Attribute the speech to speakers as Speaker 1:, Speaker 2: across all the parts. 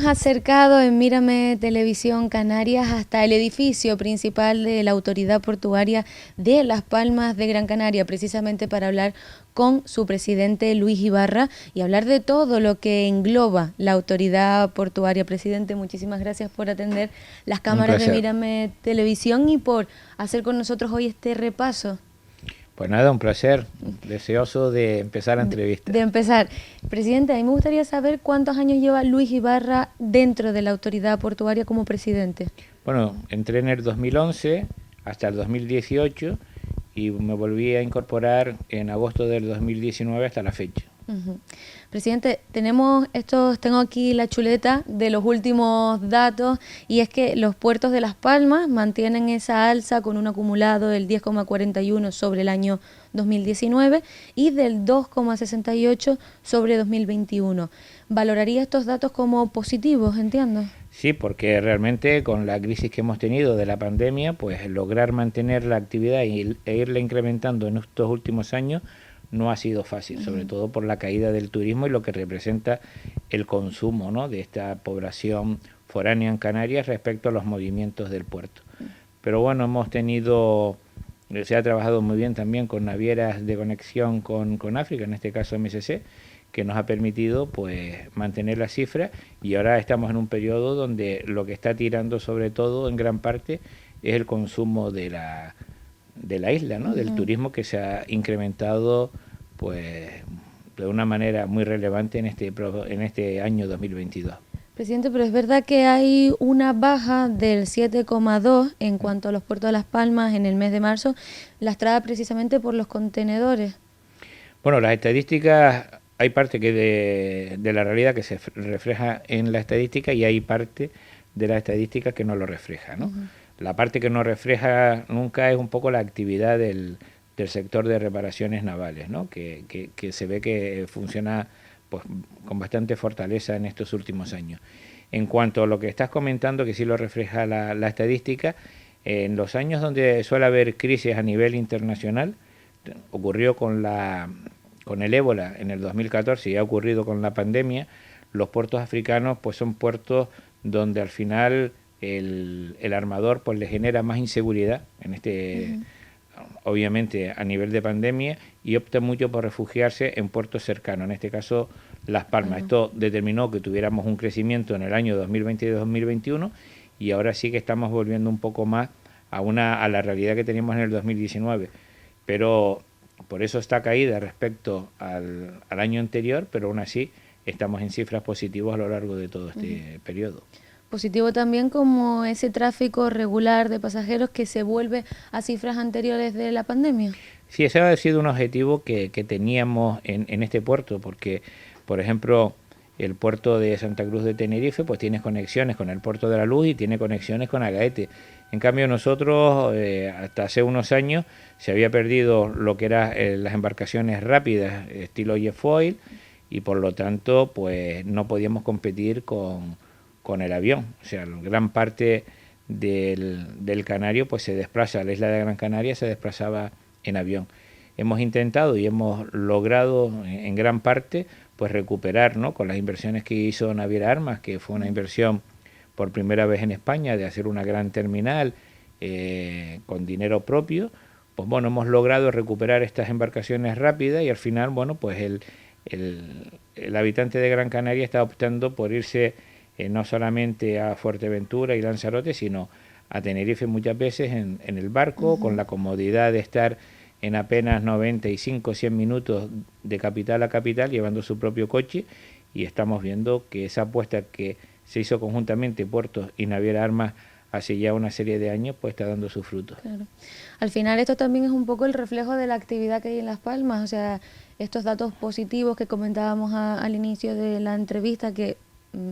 Speaker 1: hemos acercado en Mírame Televisión Canarias hasta el edificio principal de la Autoridad Portuaria de Las Palmas de Gran Canaria, precisamente para hablar con su presidente Luis Ibarra y hablar de todo lo que engloba la Autoridad Portuaria. Presidente, muchísimas gracias por atender las cámaras de Mírame Televisión y por hacer con nosotros hoy este repaso.
Speaker 2: Pues nada, un placer, deseoso de empezar la entrevista.
Speaker 1: De empezar. Presidente, a mí me gustaría saber cuántos años lleva Luis Ibarra dentro de la Autoridad Portuaria como presidente.
Speaker 2: Bueno, entré en el 2011 hasta el 2018 y me volví a incorporar en agosto del 2019 hasta la fecha.
Speaker 1: Presidente, tengo aquí la chuleta de los últimos datos y es que los puertos de Las Palmas mantienen esa alza con un acumulado del 10,41 sobre el año 2019 y del 2,68 sobre 2021. ¿Valoraría estos datos como positivos, entiendo?
Speaker 2: Sí, porque realmente con la crisis que hemos tenido de la pandemia, pues lograr mantener la actividad e irla incrementando en estos últimos años no ha sido fácil, sobre todo por la caída del turismo y lo que representa el consumo, ¿no?, de esta población foránea en Canarias respecto a los movimientos del puerto. Pero bueno, se ha trabajado muy bien también con navieras de conexión con África, en este caso MSC, que nos ha permitido pues mantener la cifra, y ahora estamos en un periodo donde lo que está tirando sobre todo en gran parte es el consumo de la isla, ¿no?, del turismo, que se ha incrementado pues de una manera muy relevante en este año 2022.
Speaker 1: Presidente, pero es verdad que hay una baja del 7,2 en cuanto a los puertos de Las Palmas en el mes de marzo, lastrada precisamente por los contenedores.
Speaker 2: Bueno, las estadísticas, hay parte de la realidad que se refleja en la estadística y hay parte de la estadística que no lo refleja, ¿no? La parte que no refleja nunca es un poco la actividad del sector de reparaciones navales, ¿no?, que se ve que funciona pues con bastante fortaleza en estos últimos años. En cuanto a lo que estás comentando, que sí lo refleja la estadística, en los años donde suele haber crisis a nivel internacional, ocurrió con el ébola en el 2014 y ha ocurrido con la pandemia, los puertos africanos pues son puertos donde al final el armador pues le genera más inseguridad obviamente a nivel de pandemia, y opta mucho por refugiarse en puertos cercanos, en este caso Las Palmas. Esto determinó que tuviéramos un crecimiento en el año 2020-2021 y ahora sí que estamos volviendo un poco más a la realidad que teníamos en el 2019, pero por eso está caída respecto al año anterior, pero aún así estamos en cifras positivas a lo largo de todo este periodo.
Speaker 1: Positivo también como ese tráfico regular de pasajeros que se vuelve a cifras anteriores de la pandemia.
Speaker 2: Sí, ese ha sido un objetivo que teníamos en este puerto, porque, por ejemplo, el puerto de Santa Cruz de Tenerife pues tiene conexiones con el puerto de la Luz y tiene conexiones con Agaete. En cambio nosotros, hasta hace unos años, se había perdido lo que eran las embarcaciones rápidas, estilo Jetfoil, y por lo tanto pues no podíamos competir con el avión. O sea, gran parte del Canario pues se desplaza a la isla de Gran Canaria, se desplazaba en avión. Hemos intentado y hemos logrado en gran parte pues recuperar, ¿no?, con las inversiones que hizo Naviera Armas, que fue una inversión por primera vez en España de hacer una gran terminal con dinero propio. Pues bueno, hemos logrado recuperar estas embarcaciones rápidas y al final, bueno, pues el habitante de Gran Canaria está optando por irse no solamente a Fuerteventura y Lanzarote, sino a Tenerife muchas veces en el barco, con la comodidad de estar en apenas 95 100 minutos de capital a capital, llevando su propio coche, y estamos viendo que esa apuesta que se hizo conjuntamente Puertos y Naviera Armas hace ya una serie de años, pues está dando sus frutos.
Speaker 1: Claro. Al final esto también es un poco el reflejo de la actividad que hay en Las Palmas, o sea, estos datos positivos que comentábamos al inicio de la entrevista, que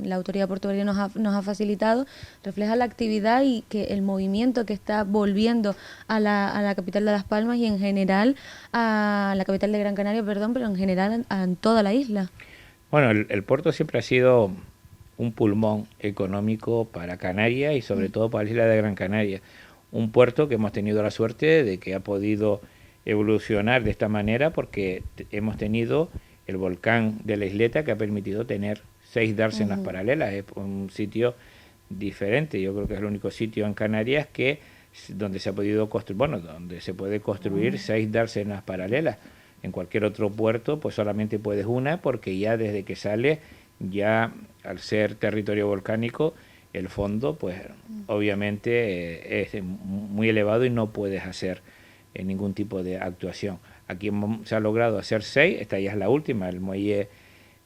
Speaker 1: la Autoridad Portuaria nos ha facilitado, refleja la actividad y que el movimiento que está volviendo a la capital de Las Palmas y en general a la capital de Gran Canaria, pero en general en toda la isla.
Speaker 2: Bueno, el puerto siempre ha sido un pulmón económico para Canarias y sobre todo para la isla de Gran Canaria. Un puerto que hemos tenido la suerte de que ha podido evolucionar de esta manera porque hemos tenido el volcán de la isleta que ha permitido tener 6 dársenas paralelas, es un sitio diferente. Yo creo que es el único sitio en Canarias donde se ha podido construir, bueno, donde se puede construir 6 dársenas paralelas. En cualquier otro puerto pues solamente puedes una, porque ya desde que sale, ya al ser territorio volcánico, el fondo pues obviamente es muy elevado y no puedes hacer ningún tipo de actuación. Aquí se ha logrado hacer 6, esta ya es la última, el muelle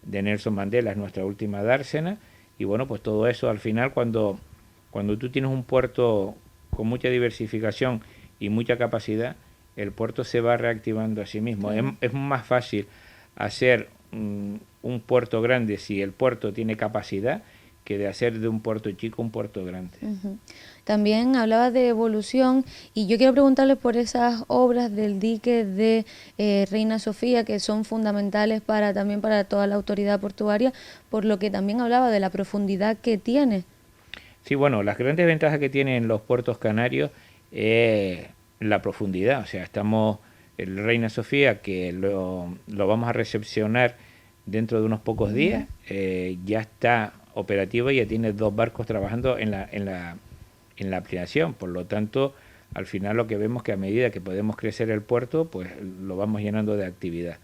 Speaker 2: de Nelson Mandela es nuestra última dársena, y bueno, pues todo eso al final, cuando tú tienes un puerto con mucha diversificación y mucha capacidad, el puerto se va reactivando a sí mismo. Es más fácil hacer un puerto grande si el puerto tiene capacidad, que de hacer de un puerto chico un puerto grande.
Speaker 1: También hablaba de evolución, y yo quiero preguntarle por esas obras del dique de Reina Sofía, que son fundamentales también para toda la autoridad portuaria, por lo que también hablaba de la profundidad que tiene.
Speaker 2: Sí, bueno, las grandes ventajas que tienen los puertos canarios es la profundidad. O sea, el Reina Sofía, que lo vamos a recepcionar dentro de unos pocos días, ya está operativa y ya tiene 2 barcos trabajando en la ampliación. Por lo tanto, al final lo que vemos que a medida que podemos crecer el puerto, pues lo vamos llenando de actividad.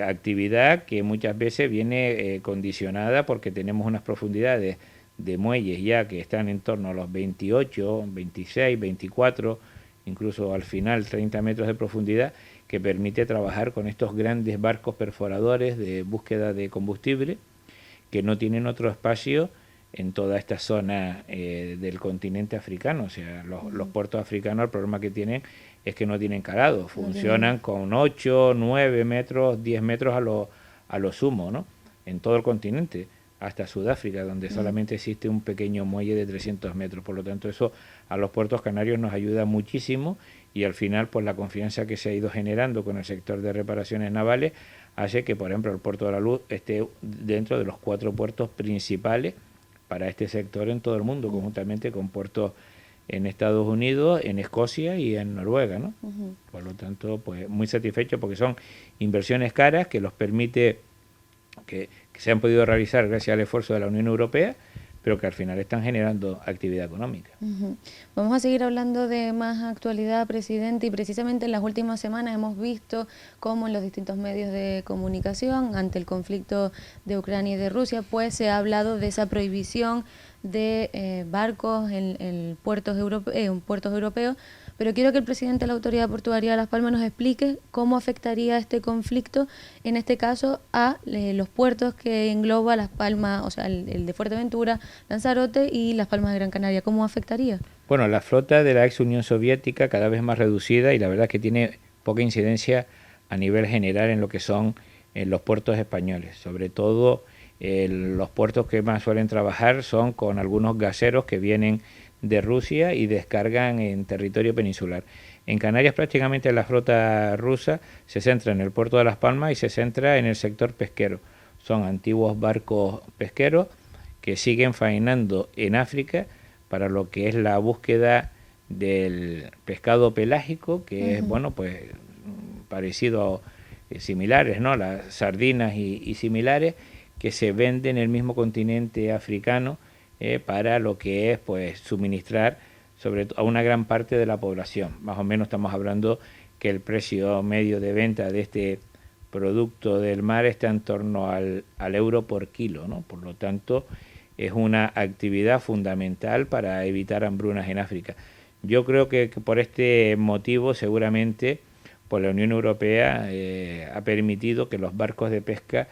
Speaker 2: Actividad que muchas veces viene condicionada porque tenemos unas profundidades de muelles ya que están en torno a los 28, 26, 24, incluso al final 30 metros de profundidad, que permite trabajar con estos grandes barcos perforadores de búsqueda de combustible, que no tienen otro espacio en toda esta zona del continente africano. O sea, los puertos africanos, el problema que tienen es que no tienen calado, funcionan con 8, 9 metros, 10 metros a lo sumo, ¿no? En todo el continente, hasta Sudáfrica, donde solamente existe un pequeño muelle de 300 metros. Por lo tanto, eso a los puertos canarios nos ayuda muchísimo, y al final, pues la confianza que se ha ido generando con el sector de reparaciones navales hace que, por ejemplo, el Puerto de la Luz esté dentro de los 4 puertos principales para este sector en todo el mundo, conjuntamente con puertos en Estados Unidos, en Escocia y en Noruega, ¿no? Por lo tanto, pues muy satisfecho, porque son inversiones caras que los permite que se han podido realizar gracias al esfuerzo de la Unión Europea, pero que al final están generando actividad económica.
Speaker 1: Vamos a seguir hablando de más actualidad, presidente, y precisamente en las últimas semanas hemos visto cómo en los distintos medios de comunicación, ante el conflicto de Ucrania y de Rusia, pues se ha hablado de esa prohibición de barcos en puertos europeos, pero quiero que el presidente de la Autoridad Portuaria de Las Palmas nos explique cómo afectaría este conflicto, en este caso, a los puertos que engloba Las Palmas, o sea, el de Fuerteventura, Lanzarote y Las Palmas de Gran Canaria. ¿Cómo afectaría?
Speaker 2: Bueno, la flota de la ex Unión Soviética cada vez más reducida, y la verdad es que tiene poca incidencia a nivel general en lo que son los puertos españoles. Sobre todo los puertos que más suelen trabajar son con algunos gaseros que vienen de Rusia y descargan en territorio peninsular. En Canarias prácticamente la flota rusa se centra en el puerto de Las Palmas y se centra en el sector pesquero. Son antiguos barcos pesqueros que siguen faenando en África para lo que es la búsqueda del pescado pelágico, que es, bueno, pues parecido a similares, ¿no? Las sardinas y similares, que se venden en el mismo continente africano para lo que es, pues, suministrar sobre todo a una gran parte de la población. Más o menos estamos hablando que el precio medio de venta de este producto del mar está en torno al euro por kilo, ¿no? Por lo tanto, es una actividad fundamental para evitar hambrunas en África. Yo creo que por este motivo, seguramente, pues la Unión Europea ha permitido que los barcos de pesca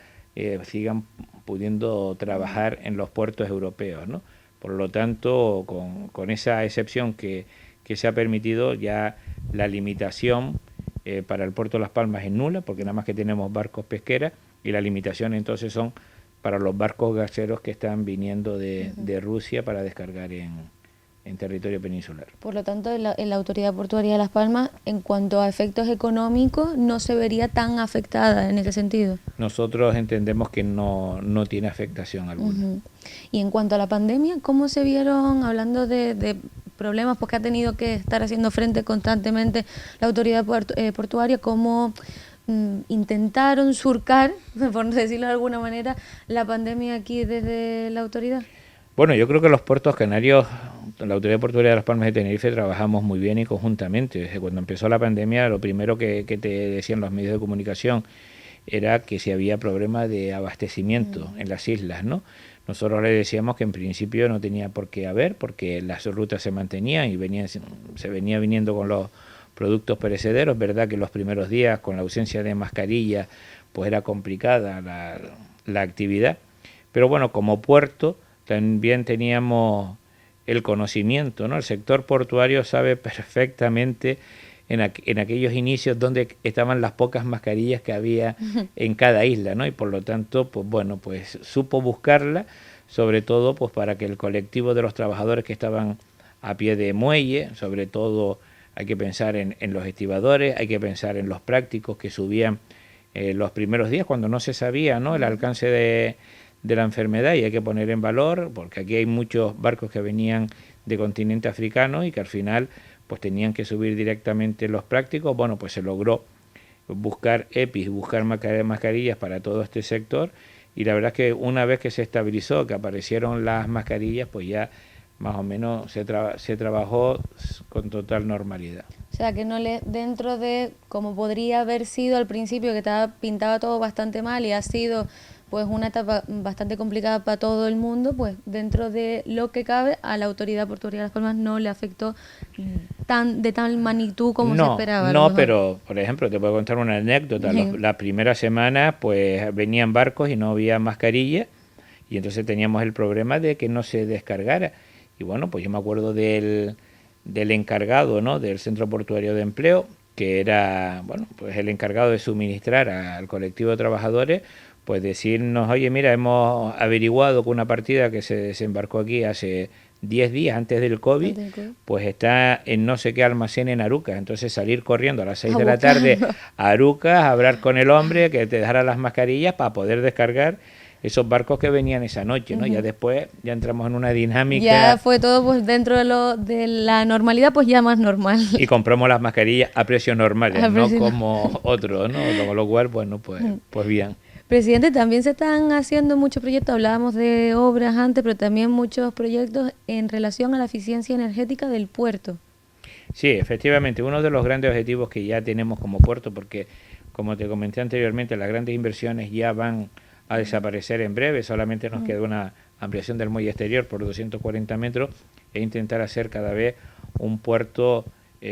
Speaker 2: sigan pudiendo trabajar en los puertos europeos, ¿no? Por lo tanto, con esa excepción que se ha permitido, ya la limitación para el puerto de Las Palmas es nula, porque nada más que tenemos barcos pesqueras, y la limitación entonces son para los barcos gaseros que están viniendo de Rusia para descargar en territorio peninsular.
Speaker 1: Por lo tanto, en la Autoridad Portuaria de Las Palmas, en cuanto a efectos económicos, no se vería tan afectada en ese sentido.
Speaker 2: Nosotros entendemos que no tiene afectación alguna.
Speaker 1: Y en cuanto a la pandemia, ¿cómo se vieron, hablando de problemas porque ha tenido que estar haciendo frente constantemente la Autoridad Portuaria, cómo intentaron surcar, por decirlo de alguna manera, la pandemia aquí desde la autoridad?
Speaker 2: Bueno, yo creo que los puertos canarios, la Autoridad Portuaria de Las Palmas de Tenerife, trabajamos muy bien y conjuntamente. Desde cuando empezó la pandemia, lo primero que te decían los medios de comunicación era que si había problema de abastecimiento en las islas, ¿no? Nosotros le decíamos que en principio no tenía por qué haber, porque las rutas se mantenían y se venía viniendo con los productos perecederos. Verdad que los primeros días, con la ausencia de mascarilla, pues era complicada la actividad. Pero bueno, como puerto también teníamos el conocimiento, ¿no? El sector portuario sabe perfectamente en aquellos inicios donde estaban las pocas mascarillas que había en cada isla, ¿no? Y por lo tanto, pues bueno, pues supo buscarla, sobre todo pues para que el colectivo de los trabajadores que estaban a pie de muelle, sobre todo hay que pensar en los estibadores, hay que pensar en los prácticos que subían los primeros días cuando no se sabía, ¿no?, el alcance de la enfermedad, y hay que poner en valor, porque aquí hay muchos barcos que venían de continente africano y que al final pues tenían que subir directamente los prácticos. Bueno, pues se logró buscar EPIs, buscar mascarillas para todo este sector, y la verdad es que una vez que se estabilizó, que aparecieron las mascarillas, pues ya más o menos se trabajó con total normalidad.
Speaker 1: O sea, que no dentro de como podría haber sido al principio, que pintaba todo bastante mal y ha sido pues una etapa bastante complicada para todo el mundo, pues dentro de lo que cabe a la Autoridad Portuaria de Las Palmas no le afectó de tal magnitud como se esperaba.
Speaker 2: No, pero por ejemplo te puedo contar una anécdota. La primera semana pues venían barcos y no había mascarilla, y entonces teníamos el problema de que no se descargara. Y bueno, pues yo me acuerdo del encargado, ¿no?, del Centro Portuario de Empleo, que era, bueno, pues el encargado de suministrar al colectivo de trabajadores, pues decirnos: oye, mira, hemos averiguado que una partida que se desembarcó aquí hace 10 días antes del COVID, pues está en no sé qué almacén en Arucas. Entonces salir corriendo a las 6 de la tarde a Arucas, a hablar con el hombre que te dejara las mascarillas para poder descargar esos barcos que venían esa noche, ¿no? Ya después ya entramos en una dinámica.
Speaker 1: Ya fue todo pues dentro de la normalidad, pues ya más normal.
Speaker 2: Y compramos las mascarillas a precios normales, no como otros, ¿no? Con lo cual, bueno, pues bien.
Speaker 1: Presidente, también se están haciendo muchos proyectos, hablábamos de obras antes, pero también muchos proyectos en relación a la eficiencia energética del puerto.
Speaker 2: Sí, efectivamente, uno de los grandes objetivos que ya tenemos como puerto, porque como te comenté anteriormente, las grandes inversiones ya van a desaparecer en breve, solamente nos queda una ampliación del muelle exterior por 240 metros e intentar hacer cada vez un puerto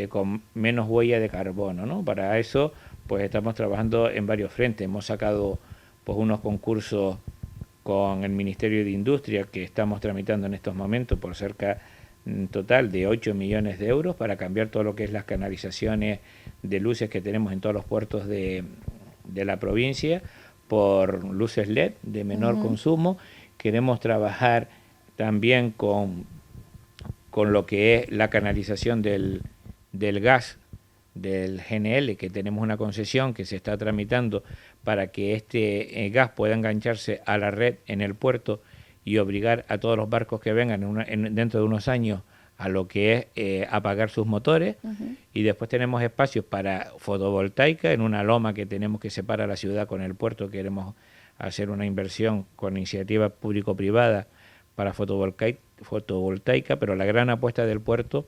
Speaker 2: con menos huella de carbono, ¿no? Para eso pues estamos trabajando en varios frentes. Hemos sacado pues unos concursos con el Ministerio de Industria que estamos tramitando en estos momentos por cerca total de 8 millones de euros para cambiar todo lo que es las canalizaciones de luces que tenemos en todos los puertos de la provincia por luces LED de menor consumo. Queremos trabajar también con lo que es la canalización del gas del GNL, que tenemos una concesión que se está tramitando para que este gas pueda engancharse a la red en el puerto y obligar a todos los barcos que vengan dentro de unos años a lo que es apagar sus motores. Y después tenemos espacios para fotovoltaica en una loma que tenemos que separar la ciudad con el puerto. Queremos hacer una inversión con iniciativa público-privada para fotovoltaica, pero la gran apuesta del puerto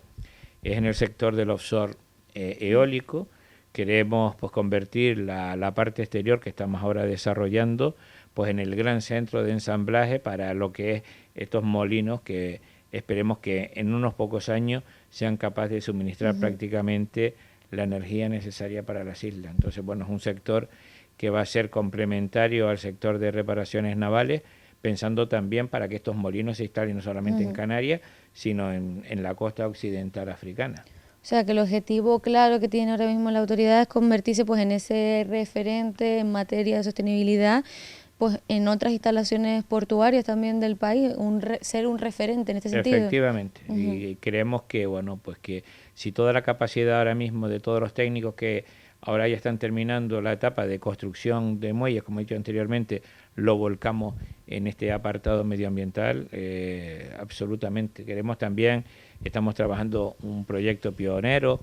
Speaker 2: es en el sector del offshore eólico. Queremos pues convertir la parte exterior que estamos ahora desarrollando pues en el gran centro de ensamblaje para lo que es estos molinos que esperemos que en unos pocos años sean capaces de suministrar prácticamente la energía necesaria para las islas. Entonces, bueno, es un sector que va a ser complementario al sector de reparaciones navales, pensando también para que estos molinos se instalen no solamente en Canarias, sino en la costa occidental africana.
Speaker 1: O sea, que el objetivo claro que tiene ahora mismo la autoridad es convertirse pues en ese referente en materia de sostenibilidad, pues en otras instalaciones portuarias también del país, ser un referente en este sentido.
Speaker 2: Efectivamente, y creemos que, bueno, pues que si toda la capacidad ahora mismo de todos los técnicos que ahora ya están terminando la etapa de construcción de muelles, como he dicho anteriormente, lo volcamos en este apartado medioambiental, absolutamente. Queremos también, estamos trabajando un proyecto pionero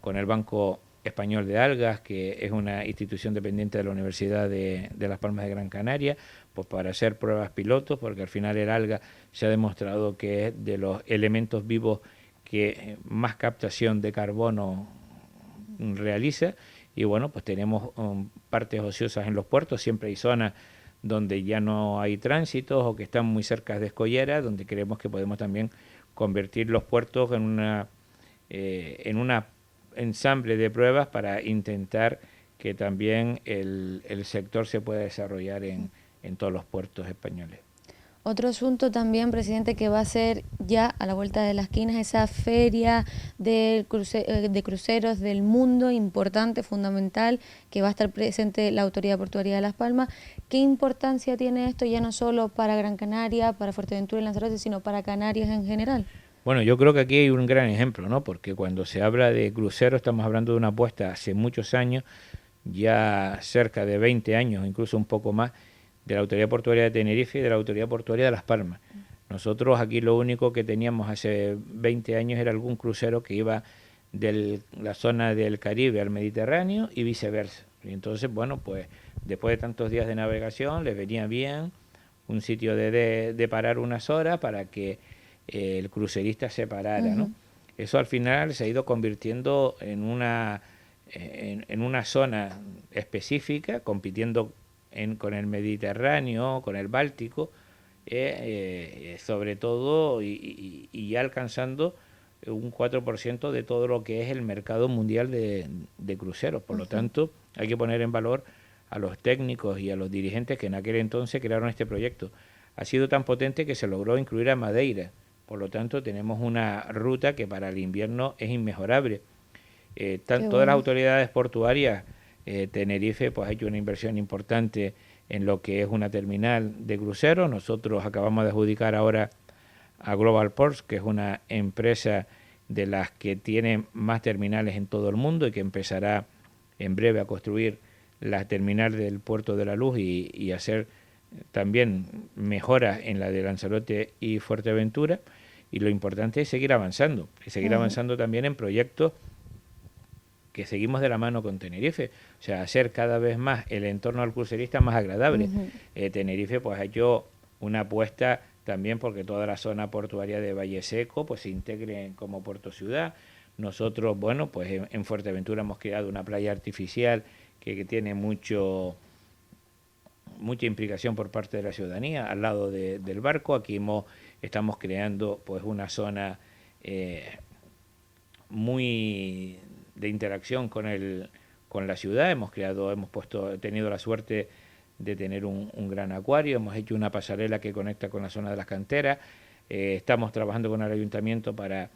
Speaker 2: con el Banco Español de Algas, que es una institución dependiente de la Universidad de Las Palmas de Gran Canaria, pues para hacer pruebas pilotos, porque al final el alga se ha demostrado que es de los elementos vivos que más captación de carbono realiza. Y bueno, pues tenemos partes ociosas en los puertos, siempre hay zonas donde ya no hay tránsitos o que están muy cerca de escolleras, donde creemos que podemos también convertir los puertos en una ensamble de pruebas para intentar que también el sector se pueda desarrollar en todos los puertos españoles.
Speaker 1: Otro asunto también, presidente, que va a ser ya a la vuelta de las esquinas, esa feria de cruceros del mundo, importante, fundamental, que va a estar presente la Autoridad Portuaria de Las Palmas. ¿Qué importancia tiene esto ya no solo para Gran Canaria, para Fuerteventura y Lanzarote, sino para Canarias en general?
Speaker 2: Bueno, yo creo que aquí hay un gran ejemplo, ¿no? Porque cuando se habla de cruceros estamos hablando de una apuesta hace muchos años, ya cerca de 20 años, incluso un poco más, de la Autoridad Portuaria de Tenerife y de la Autoridad Portuaria de Las Palmas. Nosotros aquí lo único que teníamos hace 20 años era algún crucero que iba de la zona del Caribe al Mediterráneo y viceversa. Y entonces, bueno, pues después de tantos días de navegación les venía bien un sitio de parar unas horas para que el crucerista se parara, ¿no? Eso al final se ha ido convirtiendo en una zona específica, compitiendo con el Mediterráneo, con el Báltico, sobre todo, y ya alcanzando un 4% de todo lo que es el mercado mundial de cruceros. Por lo tanto, hay que poner en valor a los técnicos y a los dirigentes que en aquel entonces crearon este proyecto. Ha sido tan potente que se logró incluir a Madeira. Por lo tanto, tenemos una ruta que para el invierno es inmejorable. Todas las autoridades portuarias, Tenerife pues ha hecho una inversión importante en lo que es una terminal de cruceros. Nosotros acabamos de adjudicar ahora a Global Ports, que es una empresa de las que tiene más terminales en todo el mundo y que empezará en breve a construir la terminal del Puerto de la Luz y hacer también mejoras en la de Lanzarote y Fuerteventura. Y lo importante es seguir avanzando, y seguir avanzando también en proyectos que seguimos de la mano con Tenerife, o sea, hacer cada vez más el entorno al crucerista más agradable. Tenerife pues ha hecho una apuesta también porque toda la zona portuaria de Valle Seco pues se integre como puerto ciudad. Nosotros, bueno, pues en Fuerteventura hemos creado una playa artificial que tiene mucha implicación por parte de la ciudadanía al lado del barco. Aquí estamos creando pues una zona muy de interacción con la ciudad. Hemos tenido la suerte de tener un gran acuario, hemos hecho una pasarela que conecta con la zona de las canteras, estamos trabajando con el ayuntamiento para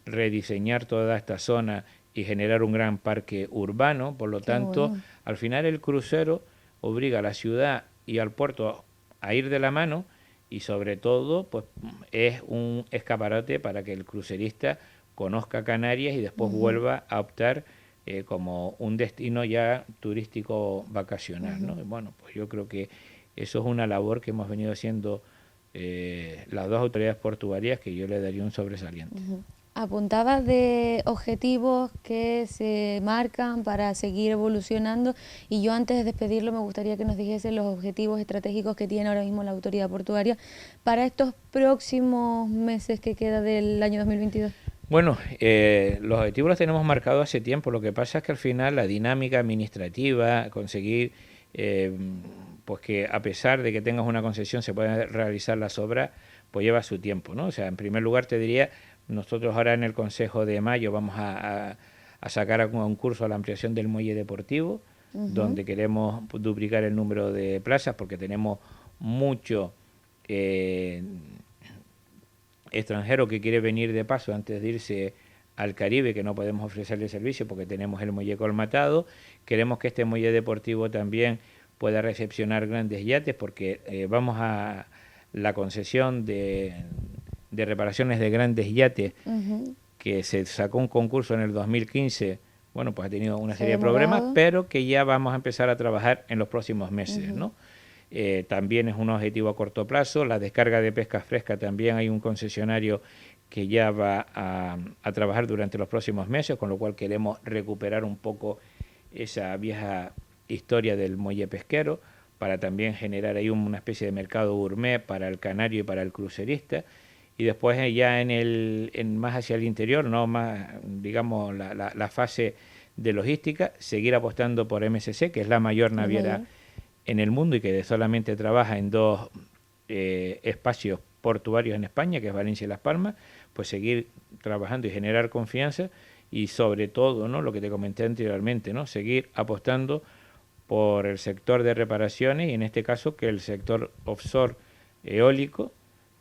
Speaker 2: rediseñar toda esta zona y generar un gran parque urbano. Por lo tanto, bueno, al final el crucero obliga a la ciudad y al puerto a ir de la mano y sobre todo pues es un escaparate para que el crucerista conozca Canarias y después vuelva a optar como un destino ya turístico vacacional, ¿no? Y bueno, pues yo creo que eso es una labor que hemos venido haciendo las dos autoridades portuarias, que yo le daría un sobresaliente.
Speaker 1: Apuntaba de objetivos que se marcan para seguir evolucionando, y yo antes de despedirlo me gustaría que nos dijese los objetivos estratégicos que tiene ahora mismo la autoridad portuaria para estos próximos meses que queda del año 2022.
Speaker 2: Bueno, los objetivos los tenemos marcados hace tiempo. Lo que pasa es que al final la dinámica administrativa, conseguir pues que a pesar de que tengas una concesión se puedan realizar las obras, pues lleva su tiempo, ¿no? O sea, en primer lugar te diría, nosotros ahora en el Consejo de Mayo vamos a sacar a concurso a la ampliación del muelle deportivo, donde queremos duplicar el número de plazas porque tenemos mucho extranjero que quiere venir de paso antes de irse al Caribe, que no podemos ofrecerle servicio porque tenemos el muelle colmatado. Queremos que este muelle deportivo también pueda recepcionar grandes yates porque vamos a la concesión de reparaciones de grandes yates que se sacó un concurso en el 2015. Bueno, pues ha tenido una serie de problemas, pero que ya vamos a empezar a trabajar en los próximos meses, ¿no? También es un objetivo a corto plazo. La descarga de pesca fresca también hay un concesionario que ya va a trabajar durante los próximos meses, con lo cual queremos recuperar un poco esa vieja historia del muelle pesquero, para también generar ahí una especie de mercado gourmet para el canario y para el crucerista, y después ya más hacia el interior, no más, digamos, la fase de logística, seguir apostando por MSC, que es la mayor naviera en el mundo y que solamente trabaja en 2 espacios portuarios en España, que es Valencia y Las Palmas, pues seguir trabajando y generar confianza, y sobre todo, ¿no?, lo que te comenté anteriormente, ¿no?, seguir apostando por el sector de reparaciones, y en este caso que el sector offshore eólico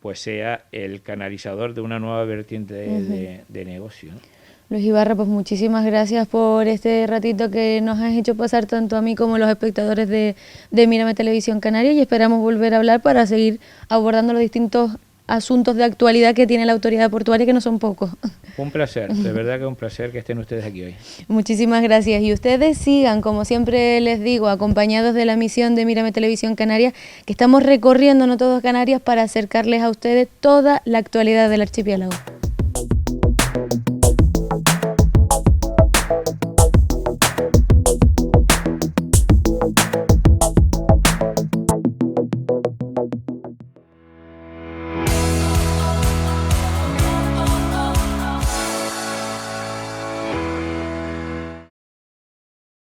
Speaker 2: pues sea el canalizador de una nueva vertiente de negocio, ¿no?
Speaker 1: Luis Ibarra, pues muchísimas gracias por este ratito que nos has hecho pasar tanto a mí como a los espectadores de Mírame Televisión Canaria, y esperamos volver a hablar para seguir abordando los distintos asuntos de actualidad que tiene la autoridad portuaria, que no son pocos.
Speaker 2: Un placer, de verdad que es un placer que estén ustedes aquí hoy.
Speaker 1: Muchísimas gracias, y ustedes sigan, como siempre les digo, acompañados de la misión de Mírame Televisión Canaria, que estamos recorriendo No Todo Canarias para acercarles a ustedes toda la actualidad del archipiélago.